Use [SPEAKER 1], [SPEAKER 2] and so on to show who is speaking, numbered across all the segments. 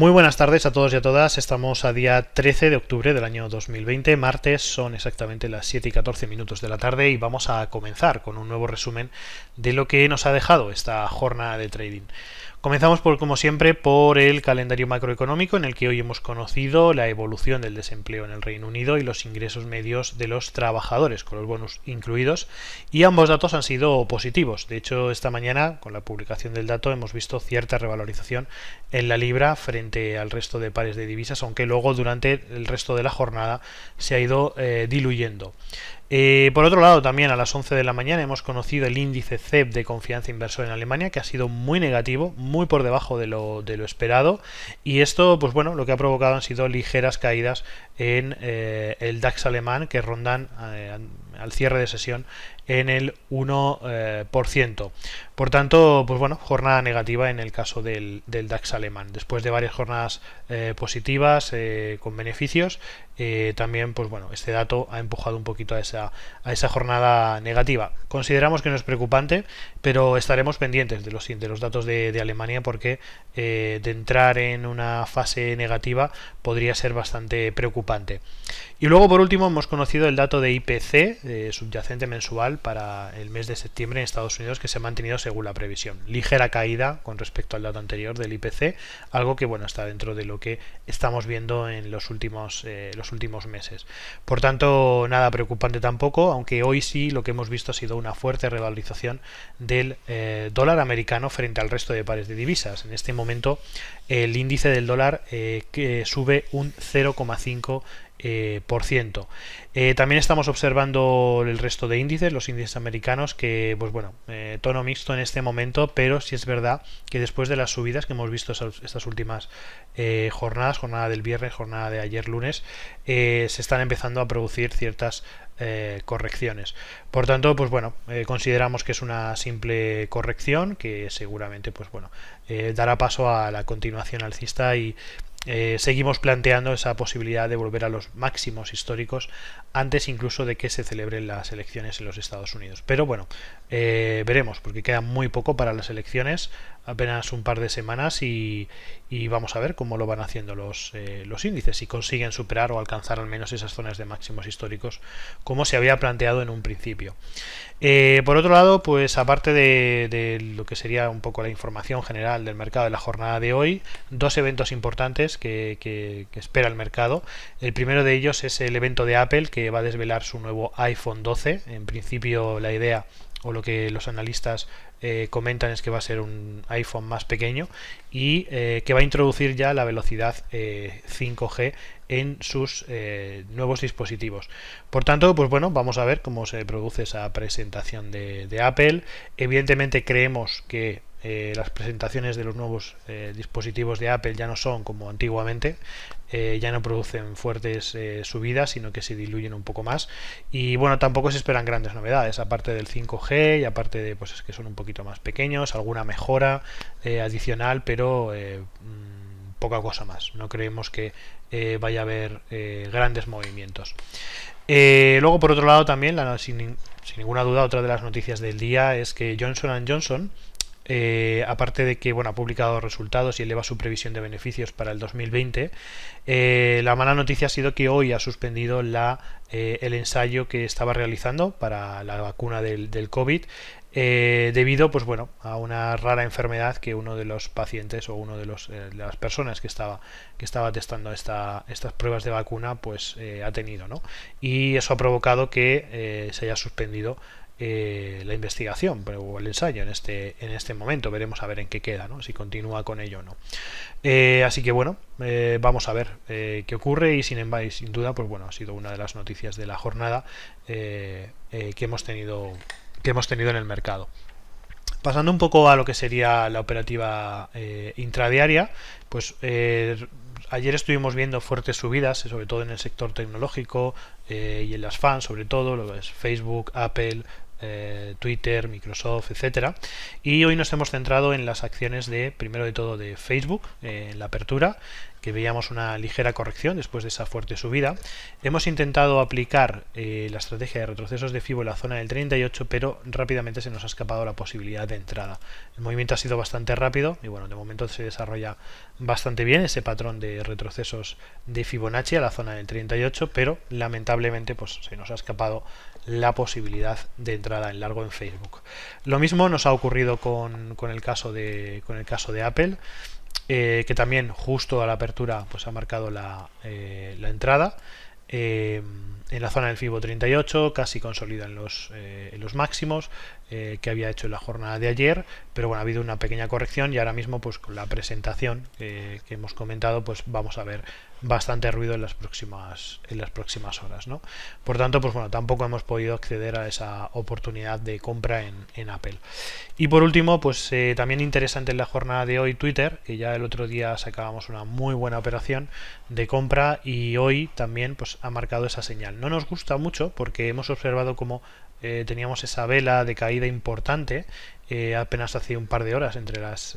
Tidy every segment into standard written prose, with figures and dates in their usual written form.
[SPEAKER 1] Muy buenas tardes a todos y a todas. Estamos a día 13 de octubre del año 2020, martes, son exactamente las 7 y 14 minutos de la tarde y vamos a comenzar con un nuevo resumen de lo que nos ha dejado esta jornada de trading. Comenzamos como siempre por el calendario macroeconómico, en el que hoy hemos conocido la evolución del desempleo en el Reino Unido y los ingresos medios de los trabajadores, con los bonus incluidos, y ambos datos han sido positivos. De hecho, esta mañana, con la publicación del dato, hemos visto cierta revalorización en la libra frente al resto de pares de divisas, aunque luego durante el resto de la jornada se ha ido diluyendo. Por otro lado, también a las 11 de la mañana hemos conocido el índice CEP de confianza inversora en Alemania, que ha sido muy negativo, muy por debajo de lo esperado, y esto, pues bueno, lo que ha provocado han sido ligeras caídas en el DAX alemán, que rondan al cierre de sesión en el 1%. Por tanto, pues bueno, jornada negativa en el caso del DAX alemán. Después de varias jornadas positivas con beneficios, también, pues bueno, este dato ha empujado un poquito a esa jornada negativa. Consideramos que no es preocupante, pero estaremos pendientes de los datos de Alemania, porque de entrar en una fase negativa podría ser bastante preocupante. Y luego, por último, hemos conocido el dato de IPC subyacente mensual para el mes de septiembre en Estados Unidos, que se ha mantenido según la previsión. Ligera caída con respecto al dato anterior del IPC, algo que bueno, está dentro de lo que estamos viendo en los últimos meses. Por tanto, nada preocupante tampoco, aunque hoy sí lo que hemos visto ha sido una fuerte revalorización del dólar americano frente al resto de pares de divisas. En este momento el índice del dólar que sube un 0,5%. También estamos observando el resto de índices, los índices americanos, que pues bueno, tono mixto en este momento, pero sí es verdad que después de las subidas que hemos visto estas últimas jornada del viernes, jornada de ayer lunes, se están empezando a producir ciertas correcciones. Por tanto, pues bueno, consideramos que es una simple corrección que seguramente pues bueno, dará paso a la continuación alcista, y seguimos planteando esa posibilidad de volver a los máximos históricos antes incluso de que se celebren las elecciones en los Estados Unidos. Pero bueno, veremos, porque queda muy poco para las elecciones, apenas un par de semanas, y vamos a ver cómo lo van haciendo los índices, si consiguen superar o alcanzar al menos esas zonas de máximos históricos como se había planteado en un principio. Por otro lado, pues aparte de lo que sería un poco la información general del mercado de la jornada de hoy, dos eventos importantes que espera el mercado. El primero de ellos es el evento de Apple, que va a desvelar su nuevo iPhone 12. En principio, la idea o lo que los analistas comentan es que va a ser un iPhone más pequeño y que va a introducir ya la velocidad 5G en sus nuevos dispositivos. Por tanto, pues bueno, vamos a ver cómo se produce esa presentación de Apple. Evidentemente creemos que las presentaciones de los nuevos dispositivos de Apple ya no son como antiguamente, ya no producen fuertes subidas, sino que se diluyen un poco más, y bueno, tampoco se esperan grandes novedades aparte del 5G, y aparte de pues es que son un poquito más pequeños, alguna mejora adicional, pero poca cosa más. No creemos que vaya a haber grandes movimientos. Luego, por otro lado, también sin ninguna duda, otra de las noticias del día es que Johnson & Johnson, aparte de que bueno, ha publicado resultados y eleva su previsión de beneficios para el 2020, la mala noticia ha sido que hoy ha suspendido el ensayo que estaba realizando para la vacuna del COVID, debido pues bueno, a una rara enfermedad que uno de los pacientes o uno de las personas que estaba testando estas pruebas de vacuna pues ha tenido, ¿no? Y eso ha provocado que se haya suspendido la investigación o el ensayo en este momento. Veremos a ver en qué queda, ¿no? Si continúa con ello o no. Así que bueno, vamos a ver qué ocurre, y sin embargo, y sin duda, pues bueno, ha sido una de las noticias de la jornada que hemos tenido en el mercado. Pasando un poco a lo que sería la operativa intradiaria, pues ayer estuvimos viendo fuertes subidas, sobre todo en el sector tecnológico y en las FANG, sobre todo lo que es Facebook, Apple, Twitter, Microsoft, etcétera. Y hoy nos hemos centrado en las acciones primero de todo de Facebook en la apertura, que veíamos una ligera corrección después de esa fuerte subida. Hemos intentado aplicar la estrategia de retrocesos de FIBO en la zona del 38, pero rápidamente se nos ha escapado la posibilidad de entrada. El movimiento ha sido bastante rápido y bueno, de momento se desarrolla bastante bien ese patrón de retrocesos de Fibonacci a la zona del 38, pero lamentablemente pues se nos ha escapado la posibilidad de entrada en largo en Facebook. Lo mismo nos ha ocurrido con el caso de Apple, que también justo a la apertura pues ha marcado la entrada en la zona del FIBO 38, casi consolida en los máximos que había hecho en la jornada de ayer, pero bueno, ha habido una pequeña corrección y ahora mismo pues con la presentación que hemos comentado pues vamos a ver bastante ruido en las próximas horas, ¿no? Por tanto, pues bueno, tampoco hemos podido acceder a esa oportunidad de compra en Apple. Y por último, pues también interesante en la jornada de hoy Twitter, que ya el otro día sacábamos una muy buena operación de compra y hoy también pues ha marcado esa señal. No nos gusta mucho porque hemos observado cómo teníamos esa vela de caída importante apenas hace un par de horas, entre las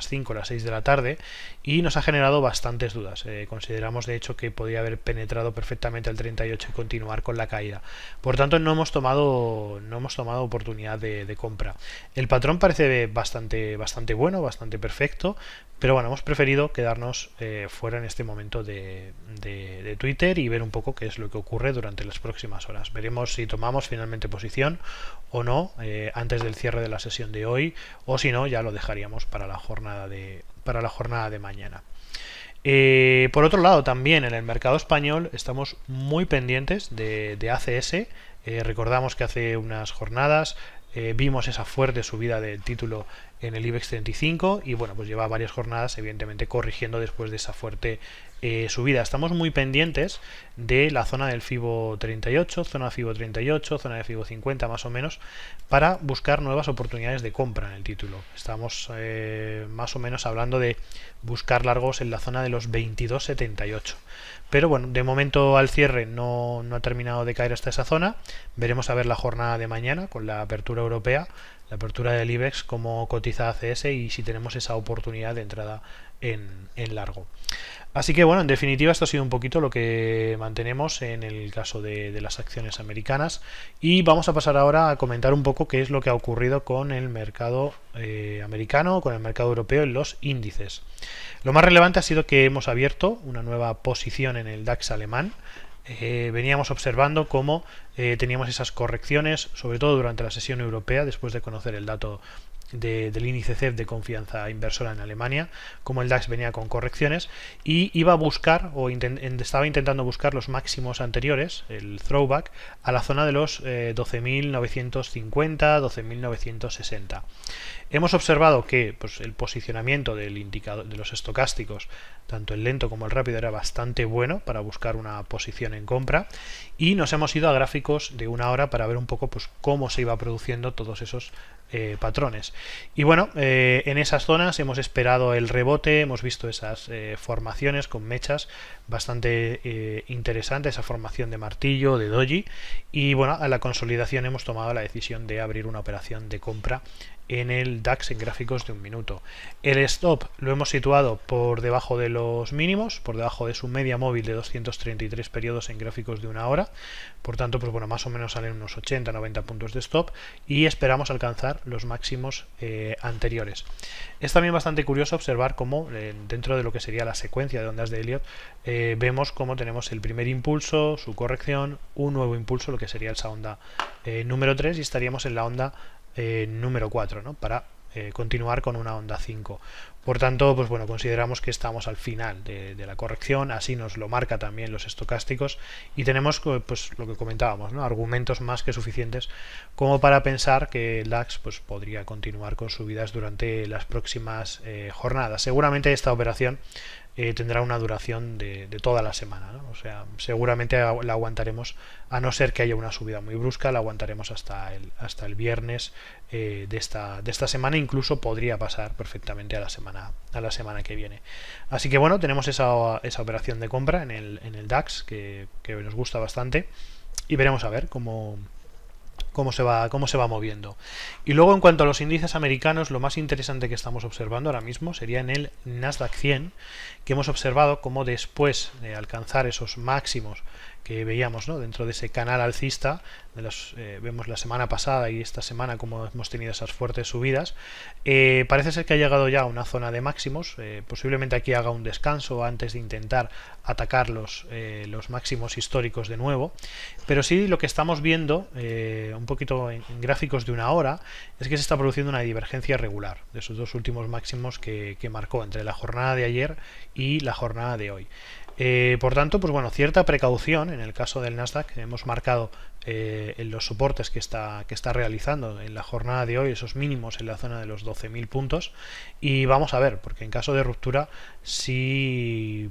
[SPEAKER 1] 5 y las 6 de la tarde, y nos ha generado bastantes dudas. Consideramos de hecho que podría haber penetrado perfectamente el 38 y continuar con la caída. Por tanto, no hemos tomado oportunidad de compra. El patrón parece bastante bueno, bastante perfecto, pero bueno, hemos preferido quedarnos fuera en este momento de Twitter y ver un poco qué es lo que ocurre durante las próximas horas. Veremos si tomamos finalmente posición o no antes del cierre de la sesión de hoy, o si no ya lo dejaríamos para la jornada de mañana. Por otro lado, también en el mercado español estamos muy pendientes de ACS. Recordamos que hace unas jornadas vimos esa fuerte subida del título en el IBEX 35 y bueno, pues lleva varias jornadas evidentemente corrigiendo después de esa fuerte subida. Estamos muy pendientes de la zona del FIBO 38, zona FIBO 38, zona de FIBO 50 más o menos, para buscar nuevas oportunidades de compra en el título. Estamos más o menos hablando de buscar largos en la zona de los 22,78. Pero bueno, de momento al cierre no ha terminado de caer hasta esa zona. Veremos a ver la jornada de mañana con la apertura europea, la apertura del IBEX, cómo cotiza ACS y si tenemos esa oportunidad de entrada en largo. Así que bueno, en definitiva esto ha sido un poquito lo que mantenemos en el caso de las acciones americanas, y vamos a pasar ahora a comentar un poco qué es lo que ha ocurrido con el mercado americano, con el mercado europeo en los índices. Lo más relevante ha sido que hemos abierto una nueva posición en el DAX alemán. Veníamos observando cómo teníamos esas correcciones, sobre todo durante la sesión europea, después de conocer el dato del índice CEF de confianza inversora en Alemania, como el DAX venía con correcciones y iba a buscar estaba intentando buscar los máximos anteriores, el throwback, a la zona de los 12.950, 12.960. Hemos observado que pues, el posicionamiento del indicador de los estocásticos, tanto el lento como el rápido, era bastante bueno para buscar una posición en compra, y nos hemos ido a gráficos de una hora para ver un poco pues, cómo se iba produciendo todos esos patrones. Y bueno, en esas zonas hemos esperado el rebote, hemos visto esas formaciones con mechas bastante interesantes, esa formación de martillo, de doji, y bueno, a la consolidación hemos tomado la decisión de abrir una operación de compra en el DAX en gráficos de un minuto. El stop lo hemos situado por debajo de los mínimos, por debajo de su media móvil de 233 periodos en gráficos de una hora. Por tanto, pues bueno, más o menos salen unos 80-90 puntos de stop y esperamos alcanzar los máximos anteriores. Es también bastante curioso observar cómo dentro de lo que sería la secuencia de ondas de Elliott vemos cómo tenemos el primer impulso, su corrección, un nuevo impulso, lo que sería esa onda número 3, y estaríamos en la onda número 4, ¿no? Para continuar con una onda 5. Por tanto, pues bueno, consideramos que estamos al final de la corrección, así nos lo marca también los estocásticos, y tenemos pues lo que comentábamos, ¿no? Argumentos más que suficientes como para pensar que el DAX pues podría continuar con subidas durante las próximas jornadas. Seguramente esta operación tendrá una duración de toda la semana, ¿no? O sea, seguramente la aguantaremos, a no ser que haya una subida muy brusca, la aguantaremos hasta el viernes de esta semana. Incluso podría pasar perfectamente a la semana que viene. Así que bueno, tenemos esa operación de compra en el DAX que nos gusta bastante, y veremos a ver cómo cómo se va moviendo. Y luego, en cuanto a los índices americanos, lo más interesante que estamos observando ahora mismo sería en el Nasdaq 100, que hemos observado cómo después de alcanzar esos máximos que veíamos, ¿no?, dentro de ese canal alcista, vemos la semana pasada y esta semana como hemos tenido esas fuertes subidas, parece ser que ha llegado ya a una zona de máximos. Posiblemente aquí haga un descanso antes de intentar atacar los máximos históricos de nuevo, pero sí lo que estamos viendo un poquito en gráficos de una hora es que se está produciendo una divergencia regular de esos dos últimos máximos que marcó entre la jornada de ayer y la jornada de hoy. Por tanto, pues bueno, cierta precaución en el caso del Nasdaq. Hemos marcado en los soportes que está realizando en la jornada de hoy esos mínimos en la zona de los 12.000 puntos, y vamos a ver, porque en caso de ruptura sí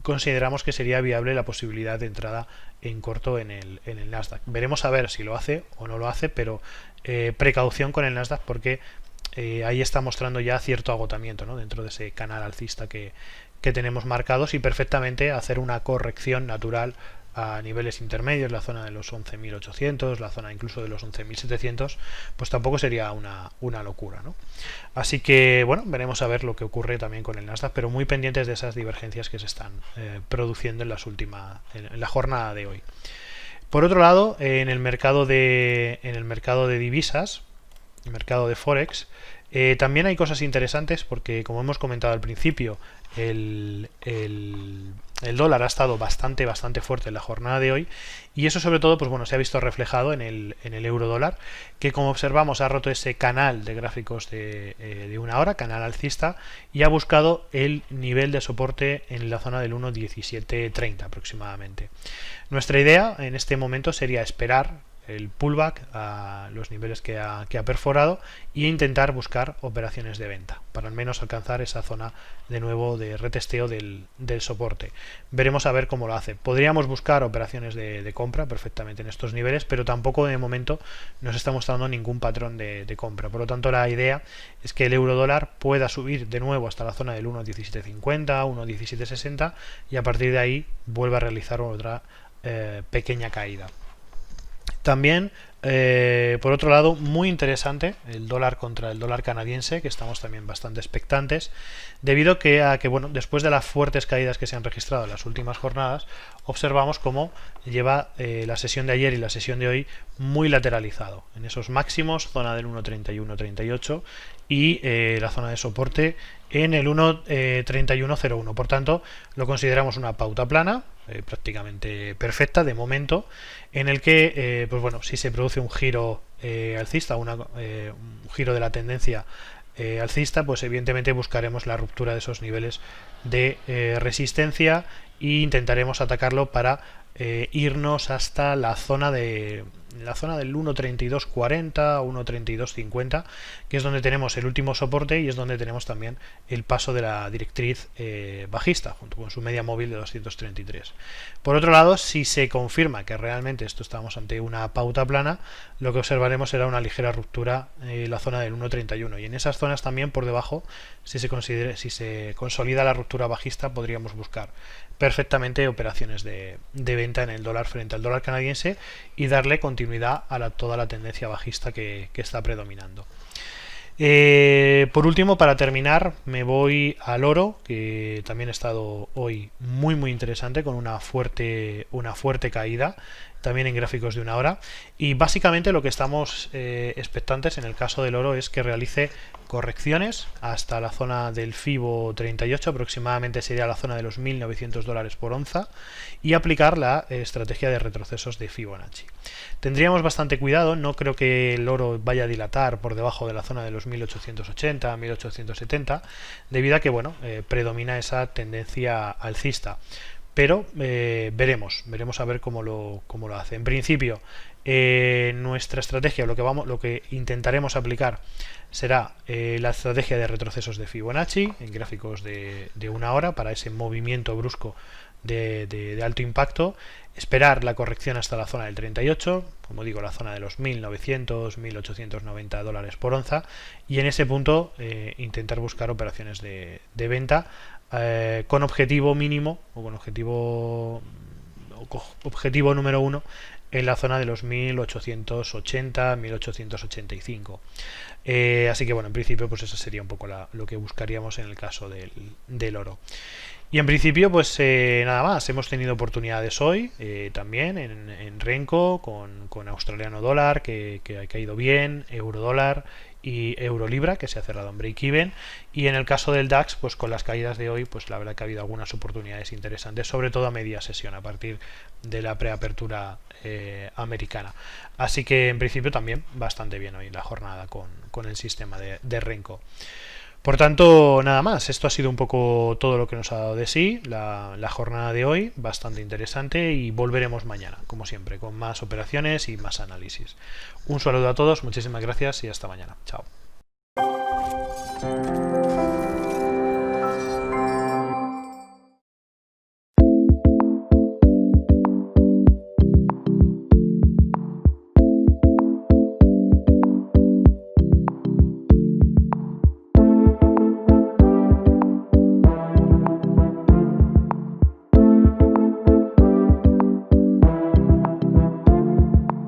[SPEAKER 1] consideramos que sería viable la posibilidad de entrada en corto en el Nasdaq. Veremos a ver si lo hace o no lo hace, pero precaución con el Nasdaq, porque ahí está mostrando ya cierto agotamiento, ¿no?, dentro de ese canal alcista que tenemos marcados, y perfectamente hacer una corrección natural a niveles intermedios, la zona de los 11.800, la zona incluso de los 11.700, pues tampoco sería una locura, ¿no? Así que bueno, veremos a ver lo que ocurre también con el Nasdaq, pero muy pendientes de esas divergencias que se están produciendo en la jornada de hoy. Por otro lado, en el mercado de divisas, el mercado de Forex, también hay cosas interesantes, porque como hemos comentado al principio, el dólar ha estado bastante fuerte en la jornada de hoy, y eso sobre todo, pues bueno, se ha visto reflejado en el euro dólar, que como observamos ha roto ese canal de gráficos de una hora, canal alcista, y ha buscado el nivel de soporte en la zona del 1.1730 aproximadamente. Nuestra idea en este momento sería esperar el pullback a los niveles que ha perforado e intentar buscar operaciones de venta para al menos alcanzar esa zona de nuevo de retesteo del soporte. Veremos a ver cómo lo hace. Podríamos buscar operaciones de compra perfectamente en estos niveles, pero tampoco de momento nos está mostrando ningún patrón de compra. Por lo tanto, la idea es que el euro dólar pueda subir de nuevo hasta la zona del 1.1750, 1.1760, y a partir de ahí vuelva a realizar otra pequeña caída. También, por otro lado, muy interesante el dólar contra el dólar canadiense, que estamos también bastante expectantes, debido a que bueno, después de las fuertes caídas que se han registrado en las últimas jornadas, observamos cómo lleva la sesión de ayer y la sesión de hoy muy lateralizado. En esos máximos, zona del 1.3138 y la zona de soporte en el 1.3101. Por tanto, lo consideramos una pauta plana, prácticamente perfecta de momento, en el que pues bueno, si se produce un giro alcista, un giro de la tendencia alcista, pues evidentemente buscaremos la ruptura de esos niveles de resistencia e intentaremos atacarlo para irnos hasta la zona del 1.3240, 1.3250, que es donde tenemos el último soporte y es donde tenemos también el paso de la directriz bajista, junto con su media móvil de 233. Por otro lado, si se confirma que realmente estamos ante una pauta plana, lo que observaremos será una ligera ruptura en la zona del 1.31, y en esas zonas también por debajo, si se consolida la ruptura bajista, podríamos buscar perfectamente operaciones de venta en el dólar frente al dólar canadiense y darle continuidad a toda la tendencia bajista que está predominando. Por último, para terminar, me voy al oro, que también ha estado hoy muy interesante, con una fuerte caída también en gráficos de una hora, y básicamente lo que estamos expectantes en el caso del oro es que realice correcciones hasta la zona del FIBO 38, aproximadamente sería la zona de los $1.900 por onza, y aplicar la estrategia de retrocesos de Fibonacci. Tendríamos bastante cuidado, no creo que el oro vaya a dilatar por debajo de la zona de los 1.880, 1.870, debido a que bueno, predomina esa tendencia alcista. Pero veremos a ver cómo lo hace. En principio, nuestra estrategia, lo que intentaremos aplicar será la estrategia de retrocesos de Fibonacci en gráficos de una hora para ese movimiento brusco de alto impacto, esperar la corrección hasta la zona del 38, como digo, la zona de los 1.900, 1.890 dólares por onza, y en ese punto intentar buscar operaciones de venta con objetivo mínimo o con objetivo número uno en la zona de los 1880, 1885. Así que bueno, en principio pues eso sería un poco lo que buscaríamos en el caso del oro. Y en principio, pues nada más. Hemos tenido oportunidades hoy también en Renko con australiano dólar que ha caído bien, euro dólar y euro libra que se ha cerrado en break even. Y en el caso del DAX, pues con las caídas de hoy, pues la verdad que ha habido algunas oportunidades interesantes, sobre todo a media sesión, a partir de la preapertura americana. Así que en principio también bastante bien hoy la jornada con el sistema de Renko. Por tanto, nada más. Esto ha sido un poco todo lo que nos ha dado de sí la jornada de hoy, bastante interesante, y volveremos mañana, como siempre, con más operaciones y más análisis. Un saludo a todos, muchísimas gracias y hasta mañana. Chao.